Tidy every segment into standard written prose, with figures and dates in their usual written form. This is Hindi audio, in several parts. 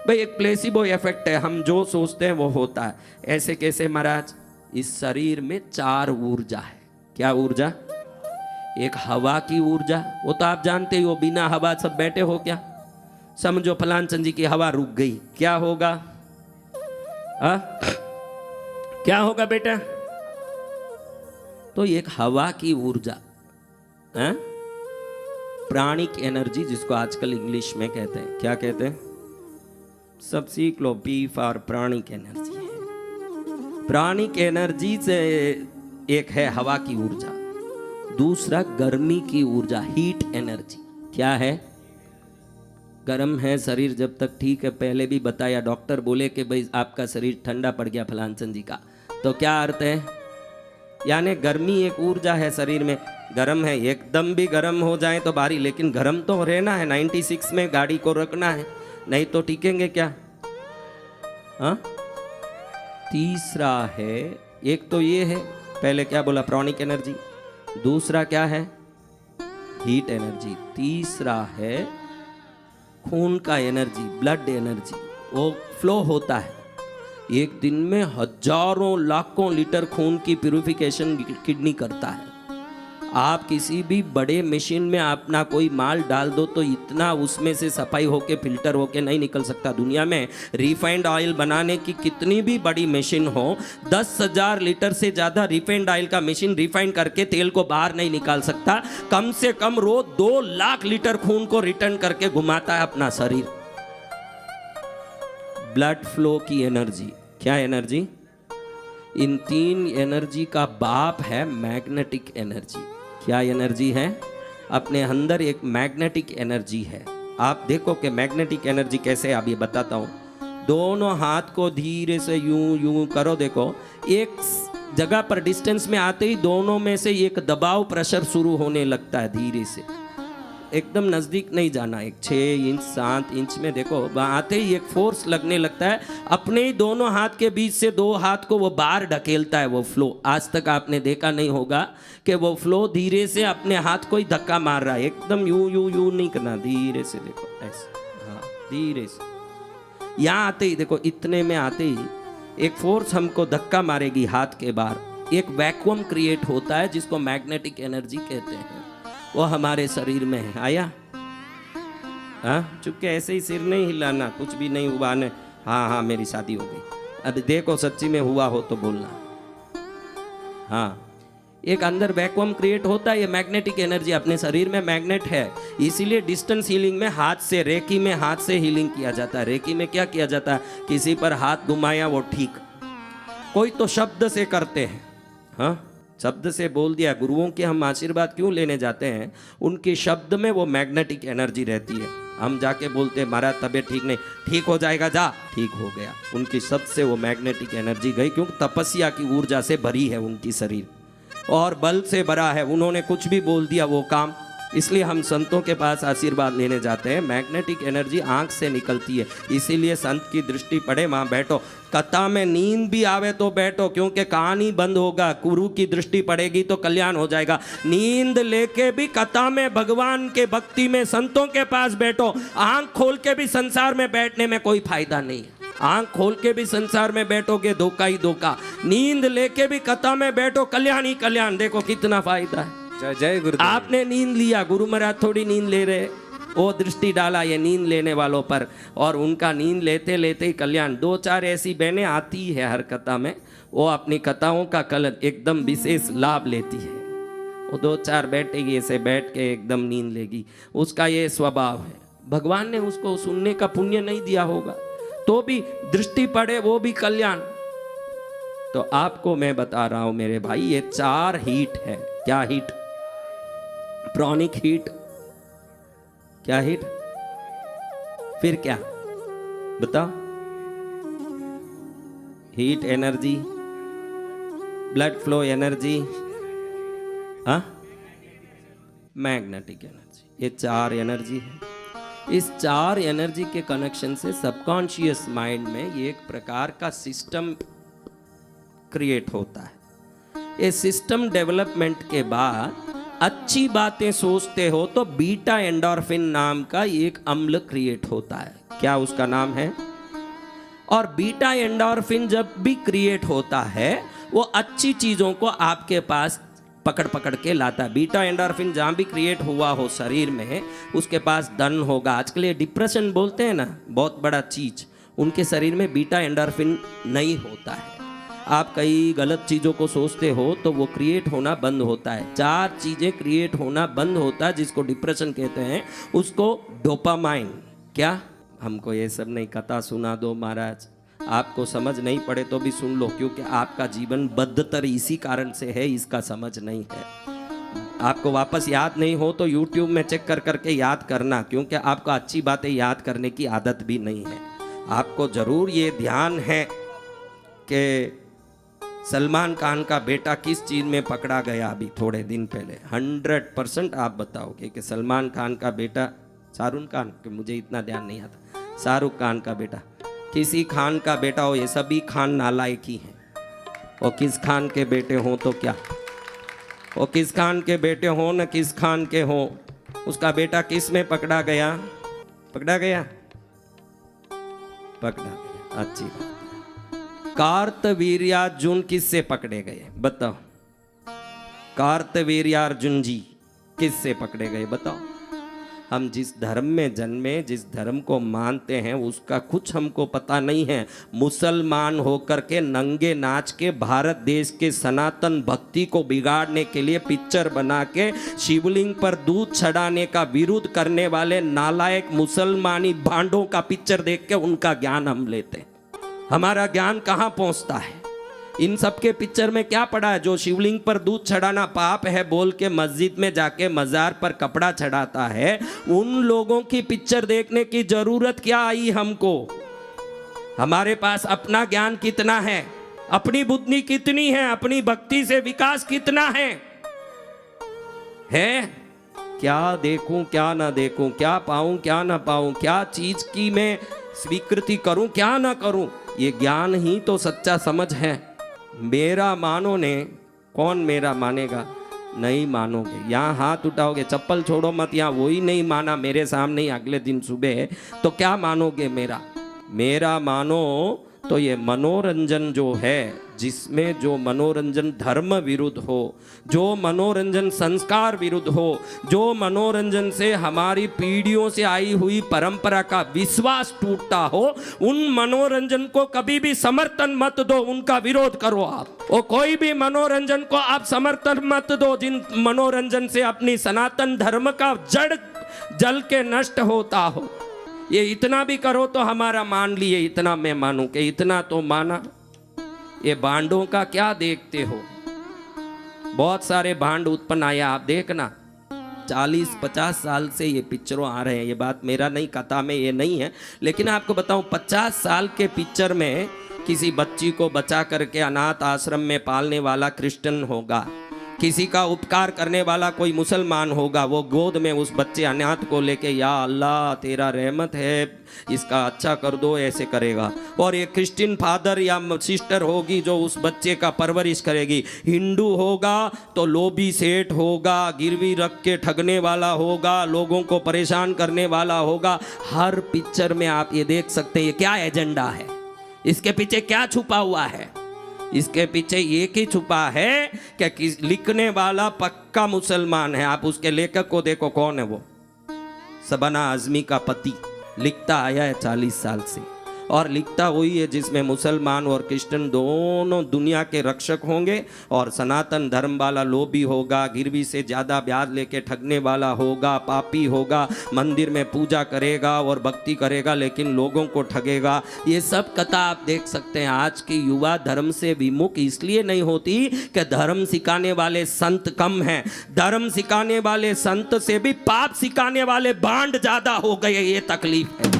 भाई एक प्लेसिबो इफेक्ट है, हम जो सोचते हैं वो होता है। ऐसे कैसे महाराज? इस शरीर में 4 ऊर्जा है। क्या ऊर्जा? एक हवा की ऊर्जा, वो तो आप जानते ही हो, बिना हवा सब बैठे हो क्या? समझो फलान चंद जी की हवा रुक गई, क्या होगा? आ? क्या होगा बेटा? तो एक हवा की ऊर्जा, प्राणिक एनर्जी, जिसको आजकल इंग्लिश में कहते हैं, क्या कहते हैं? सब सीख लो, P for pranic energy. Pranic energy से एक है हवा की ऊर्जा, दूसरा गर्मी की ऊर्जा, हीट एनर्जी। क्या है? गर्म है शरीर जब तक ठीक है, पहले भी बताया, डॉक्टर बोले कि भाई आपका शरीर ठंडा पड़ गया फलानचंद जी का, तो क्या अर्थ है? यानी गर्मी एक ऊर्जा है शरीर में। गर्म है, एकदम भी गर्म हो जाए तो भारी, लेकिन गर्म तो रहना है, 96 में गाड़ी को रखना है, नहीं तो टिकेंगे क्या? हाँ, तीसरा है, एक तो ये है, पहले क्या बोला? प्राणिक एनर्जी। दूसरा क्या है? Heat energy. तीसरा है खून का एनर्जी, ब्लड एनर्जी, वो फ्लो होता है। एक दिन में हजारों लाखों लीटर खून की प्यूरिफिकेशन किडनी करता है। आप किसी भी बड़े मशीन में अपना कोई माल डाल दो तो इतना उसमें से सफाई होके फिल्टर होके नहीं निकल सकता। दुनिया में रिफाइंड ऑयल बनाने की कितनी भी बड़ी मशीन हो, 10,000 लीटर से ज़्यादा रिफाइंड ऑयल का मशीन रिफाइंड करके तेल को बाहर नहीं निकाल सकता। कम से कम रोज 2 लाख लीटर खून को रिटर्न करके घुमाता है अपना शरीर। ब्लड फ्लो की एनर्जी, क्या एनर्जी? इन 3 एनर्जी का बाप है मैग्नेटिक एनर्जी। क्या एनर्जी है? अपने अंदर एक मैग्नेटिक एनर्जी है। आप देखो कि मैग्नेटिक एनर्जी कैसे, आप ये बताता हूँ। दोनों हाथ को धीरे से यूं यूं करो, देखो एक जगह पर डिस्टेंस में आते ही दोनों में से एक दबाव, प्रेशर शुरू होने लगता है धीरे से। एकदम नज़दीक नहीं जाना, एक 6 इंच 7 इंच में देखो, वहाँ आते ही एक फोर्स लगने लगता है। अपने ही दोनों हाथ के बीच से 2 हाथ को वो बाहर ढकेलता है वो फ्लो। आज तक आपने देखा नहीं होगा कि वो फ्लो धीरे से अपने हाथ को ही धक्का मार रहा है। एकदम यूं यूं यूं नहीं करना, धीरे से देखो ऐसे, हाँ धीरे से। यहाँ आते ही देखो, इतने में आते ही एक फोर्स हमको धक्का मारेगी हाथ के बाहर। एक वैक्यूम क्रिएट होता है जिसको मैग्नेटिक एनर्जी कहते हैं, वो हमारे शरीर में है। आया? हाँ, चुपके ऐसे ही सिर नहीं हिलाना, कुछ भी नहीं हुआ ने, हाँ हाँ मेरी शादी हो गई। अब देखो सच्ची में हुआ हो तो बोलना। हाँ, एक अंदर वैक्यूम क्रिएट होता है, ये मैग्नेटिक एनर्जी अपने शरीर में मैग्नेट है। इसीलिए डिस्टेंस हीलिंग में हाथ से, रेकी में हाथ से हीलिंग किया जाता है। रेकी में क्या किया जाता है? किसी पर हाथ घुमाया वो ठीक, कोई तो शब्द से करते हैं। हाँ, शब्द से बोल दिया। गुरुओं के हम आशीर्वाद क्यों लेने जाते हैं? उनके शब्द में वो मैग्नेटिक एनर्जी रहती है। हम जाके बोलते हैं महाराज तबीयत ठीक नहीं, ठीक हो जाएगा, जा, ठीक हो गया। उनकी शब्द से वो मैग्नेटिक एनर्जी गई, क्योंकि तपस्या की ऊर्जा से भरी है उनकी शरीर, और बल से भरा है। उन्होंने कुछ भी बोल दिया वो काम। इसलिए हम संतों के पास आशीर्वाद लेने जाते हैं। मैग्नेटिक एनर्जी आंख से निकलती है, इसीलिए संत की दृष्टि पड़े वहाँ बैठो। कथा में नींद भी आवे तो बैठो, क्योंकि कहानी बंद होगा। गुरु की दृष्टि पड़ेगी तो कल्याण हो जाएगा। नींद लेके भी कथा में, भगवान के भक्ति में, संतों के पास बैठो। आंख खोल के भी संसार में बैठने में कोई फायदा नहीं है। आंख खोल के भी संसार में बैठोगे धोखा ही धोखा। नींद लेके भी कथा में बैठो, कल्याण ही कल्याण। देखो कितना फायदा है। जय जय गुरुदेव। आपने नींद लिया, गुरु महाराज थोड़ी नींद ले रहे, वो दृष्टि डाला ये नींद लेने वालों पर, और उनका नींद लेते लेते ही कल्याण। 2-4 ऐसी बहनें आती है हर कथा में, वो अपनी कथाओं का कल एकदम विशेष लाभ लेती है। वो 2-4 बैठेगी, ऐसे बैठ के एकदम नींद लेगी, उसका ये स्वभाव है। भगवान ने उसको सुनने का पुण्य नहीं दिया होगा, तो भी दृष्टि पड़े वो भी कल्याण। तो आपको मैं बता रहा हूं मेरे भाई, ये 4 हीट है। क्या हीट? प्राणिक हीट। क्या हीट? फिर क्या बताओ? Heat energy, blood flow energy, हाँ, मैग्नेटिक एनर्जी। ये 4 एनर्जी है। इस 4 एनर्जी के कनेक्शन से सबकॉन्शियस माइंड में ये एक प्रकार का सिस्टम क्रिएट होता है। ये सिस्टम डेवलपमेंट के बाद अच्छी बातें सोचते हो तो बीटा एंडोर्फिन नाम का एक अम्ल क्रिएट होता है। क्या उसका नाम है? और बीटा एंडोर्फिन जब भी क्रिएट होता है वो अच्छी चीज़ों को आपके पास पकड़ पकड़ के लाता है। बीटा एंडोर्फिन जहाँ भी क्रिएट हुआ हो शरीर में, उसके पास धन होगा। आजकल ये डिप्रेशन बोलते हैं ना, बहुत बड़ा चीज़, उनके शरीर में बीटा एंडोर्फिन नहीं होता है। आप कई गलत चीज़ों को सोचते हो तो वो क्रिएट होना बंद होता है। 4 चीज़ें क्रिएट होना बंद होता है जिसको डिप्रेशन कहते हैं, उसको डोपामाइन। क्या हमको ये सब नहीं कथा सुना दो महाराज, आपको समझ नहीं पड़े तो भी सुन लो, क्योंकि आपका जीवन बदतर इसी कारण से है, इसका समझ नहीं है। आपको वापस याद नहीं हो तो YouTube में चेक कर करके याद करना, क्योंकि आपको अच्छी बातें याद करने की आदत भी नहीं है। आपको ज़रूर ये ध्यान है कि सलमान खान का बेटा किस चीज़ में पकड़ा गया अभी थोड़े दिन पहले। 100% आप बताओगे कि सलमान खान का बेटा, शाहरुख खान, कि मुझे इतना ध्यान नहीं आता, शाहरुख खान का बेटा, किसी खान का बेटा हो, ये सभी खान नालायक ही हैं। और किस खान के बेटे हों तो क्या, वो किस खान के बेटे हों न किस खान के हों, उसका बेटा किस में पकड़ा गया? पकड़ा गया, पकड़ा गया, अच्छी बात। कार्तवीर्यार्जुन किससे पकड़े गए बताओ? कार्तवीर्यार्जुन जी किससे पकड़े गए बताओ? हम जिस धर्म में जन्मे, जिस धर्म को मानते हैं, उसका कुछ हमको पता नहीं है। मुसलमान होकर के नंगे नाच के भारत देश के सनातन भक्ति को बिगाड़ने के लिए पिक्चर बना के शिवलिंग पर दूध चढ़ाने का विरोध करने वाले नालायक मुसलमानी भांडों का पिक्चर देख के उनका ज्ञान हम लेते हैं। हमारा ज्ञान कहाँ पहुँचता है? इन सब के पिक्चर में क्या पड़ा है? जो शिवलिंग पर दूध चढ़ाना पाप है बोल के मस्जिद में जाके मजार पर कपड़ा चढ़ाता है, उन लोगों की पिक्चर देखने की जरूरत क्या आई हमको? हमारे पास अपना ज्ञान कितना है, अपनी बुद्धि कितनी है, अपनी भक्ति से विकास कितना है? क्या देखूं क्या ना देखूं, क्या पाऊं क्या ना पाऊं, क्या चीज की मैं स्वीकृति करूं क्या ना करूं, ये ज्ञान ही तो सच्चा समझ है। मेरा मानो ने, कौन मेरा मानेगा? नहीं मानोगे। यहाँ हाथ उठाओगे, चप्पल छोड़ो मत, यहाँ वही नहीं माना मेरे सामने ही अगले दिन सुबह, तो क्या मानोगे मेरा? मेरा मानो तो ये मनोरंजन जो है, जिसमें जो मनोरंजन धर्म विरुद्ध हो, जो मनोरंजन संस्कार विरुद्ध हो, जो मनोरंजन से हमारी पीढ़ियों से आई हुई परंपरा का विश्वास टूटता हो, उन मनोरंजन को कभी भी समर्थन मत दो, उनका विरोध करो आप। और कोई भी मनोरंजन को आप समर्थन मत दो जिन मनोरंजन से अपनी सनातन धर्म का जड़ जल के नष्ट होता हो। ये इतना भी करो तो हमारा मान लिए, इतना मैं मानूं कि इतना तो माना। ये भांडों का क्या देखते हो? बहुत सारे भांड उत्पन्न आया, आप देखना 40-50 साल से ये पिक्चरों आ रहे हैं। ये बात मेरा नहीं, कथा में ये नहीं है, लेकिन आपको बताऊं 50 साल के पिक्चर में किसी बच्ची को बचा करके अनाथ आश्रम में पालने वाला क्रिश्चियन होगा, किसी का उपकार करने वाला कोई मुसलमान होगा, वो गोद में उस बच्चे अनाथ को लेके या अल्लाह तेरा रहमत है, इसका अच्छा कर दो, ऐसे करेगा। और ये क्रिश्चियन फादर या सिस्टर होगी जो उस बच्चे का परवरिश करेगी। हिंदू होगा तो लोभी सेठ होगा, गिरवी रख के ठगने वाला होगा, लोगों को परेशान करने वाला होगा। हर पिक्चर में आप ये देख सकते हैं, ये क्या एजेंडा है, इसके पीछे क्या छुपा हुआ है? इसके पीछे एक ही छुपा है कि लिखने वाला पक्का मुसलमान है। आप उसके लेखक को देखो, कौन है वो? शबाना आजमी का पति लिखता आया है 40 साल से, और लिखता वही है जिसमें मुसलमान और क्रिश्चियन दोनों दुनिया के रक्षक होंगे, और सनातन धर्म वाला लोभी होगा, गिरवी से ज़्यादा ब्याज लेके ठगने वाला होगा, पापी होगा, मंदिर में पूजा करेगा और भक्ति करेगा लेकिन लोगों को ठगेगा। ये सब कथा आप देख सकते हैं। आज की युवा धर्म से विमुख इसलिए नहीं होती कि धर्म सिखाने वाले संत कम हैं, धर्म सिखाने वाले संत से भी पाप सिखाने वाले बांड ज़्यादा हो गए, ये तकलीफ है।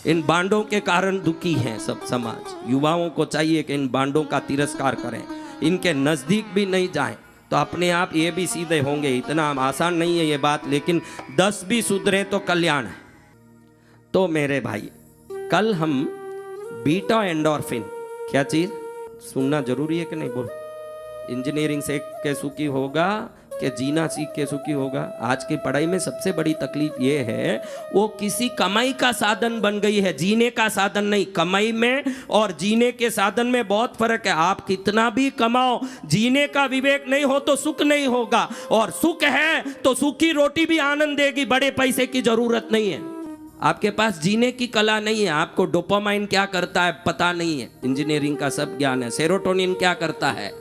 इन बांडों के कारण दुखी हैं सब समाज। युवाओं को चाहिए कि इन बांडों का तिरस्कार करें, इनके नज़दीक भी नहीं जाएं, तो अपने आप ये भी सीधे होंगे। इतना आसान नहीं है ये बात, लेकिन 10 भी सुधरे तो कल्याण है। तो मेरे भाई, कल हम बीटा एंडोर्फिन, क्या चीज़ सुनना जरूरी है कि नहीं? बोल। इंजीनियरिंग से के सुखी होगा, कि जीना सीख के सुखी होगा। आज की पढ़ाई में सबसे बड़ी तकलीफ ये है, वो किसी कमाई का साधन बन गई है, जीने का साधन नहीं। कमाई में और जीने के साधन में बहुत फर्क है। आप कितना भी कमाओ, जीने का विवेक नहीं हो तो सुख नहीं होगा, और सुख है तो सूखी रोटी भी आनंद देगी, बड़े पैसे की जरूरत नहीं है। आपके पास जीने की कला नहीं है, आपको डोपामाइन क्या करता है पता नहीं है, इंजीनियरिंग का सब ज्ञान है। सेरोटोनिन क्या करता है,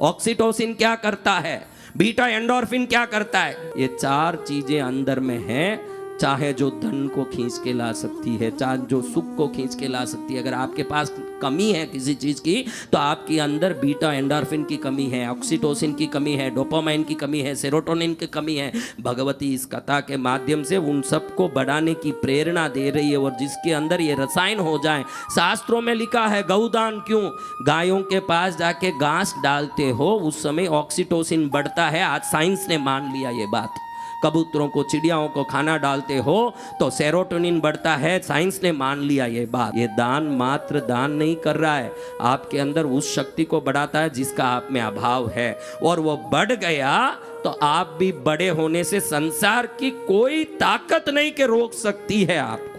ऑक्सीटोसिन क्या करता है, बीटा एंडोर्फिन क्या करता है, ये 4 चीजें अंदर में हैं। चाहे जो धन को खींच के ला सकती है, चाहे जो सुख को खींच के ला सकती है। अगर आपके पास कमी है किसी चीज की, तो आपके अंदर बीटा एंडोर्फिन की कमी है, ऑक्सीटोसिन की कमी है, डोपामाइन की कमी है, सेरोटोनिन की कमी है। भगवती इस कथा के माध्यम से उन सबको बढ़ाने की प्रेरणा दे रही है। और जिसके अंदर ये रसायन हो जाए, शास्त्रों में लिखा है गौदान क्यों, गायों के पास जाके घास डालते हो उस समय ऑक्सीटोसिन बढ़ता है। आज साइंस ने मान लिया ये बात। कबूतरों को, चिड़ियाओं को खाना डालते हो तो सेरोटोनिन बढ़ता है, साइंस ने मान लिया ये बात। ये दान मात्र दान नहीं कर रहा है, आपके अंदर उस शक्ति को बढ़ाता है जिसका आप में अभाव है, और वो बढ़ गया तो आप भी बड़े होने से संसार की कोई ताकत नहीं के रोक सकती है आपको।